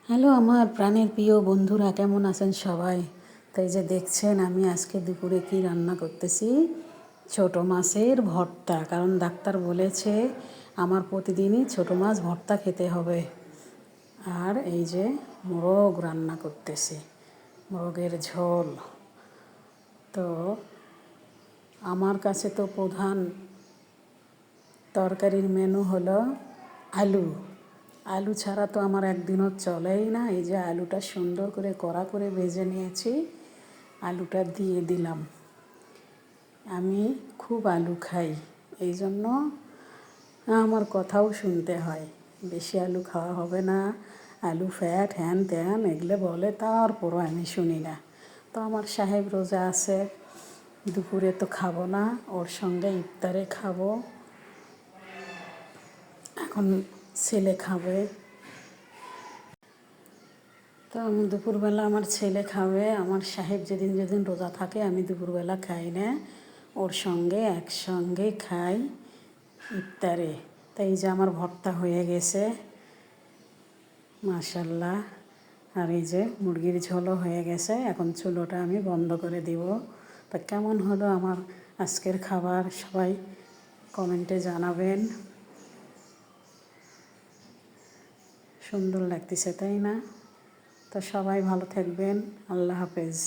Hello আমার প্রাণের প্রিয় বন্ধুরা, কেমন আছেন সবাই? তাই যে দেখছেন আমি আজকে দুপুরে কি রান্না করতেছি, ছোট মাছের ভর্তা। কারণ ডাক্তার বলেছে আমার প্রতিদিনই ছোট মাছ ভর্তা খেতে হবে। আর এই যে মোরগ রান্না করতেছি, মোরগের ঝোল। তো আমার কাছে তো প্রধান তরকারির মেনু হলো আলু। আলু ছাড়া তো আমার একদিনও চলেই না। এই যে আলুটা সুন্দর করে কড়া করে ভেজে নিয়েছি, আলুটা দিয়ে দিলাম। আমি খুব আলু খাই, এই জন্য আমার কথাও শুনতে হয়, বেশি আলু খাওয়া হবে না, আলু ফ্যাট, হ্যান ত্যান এগুলো বলে, তারপরও আমি শুনি না। তো আমার সাহেব রোজা আছে, দুপুরে তো খাবো না, ওর সঙ্গে ইফতারে খাবো। এখন ছেলে খাবে, তো আমি দুপুরবেলা আমার ছেলে খাবে। আমার সাহেব যেদিন যেদিন রোজা থাকে আমি দুপুরবেলা খাই না, ওর সঙ্গে একসঙ্গে খাই ইফতারে। তাই এই যে আমার ভর্তা হয়ে গেছে মাশাল্লাহ, আর এই যে মুরগির ঝোলও হয়ে গেছে। এখন চুলোটা আমি বন্ধ করে দিব। তা কেমন হলো আমার আজকের খাবার সবাই কমেন্টে জানাবেন। সুন্দর লাগতেছে তাই না? তো সবাই ভালো থাকবেন, আল্লাহ হাফেজ।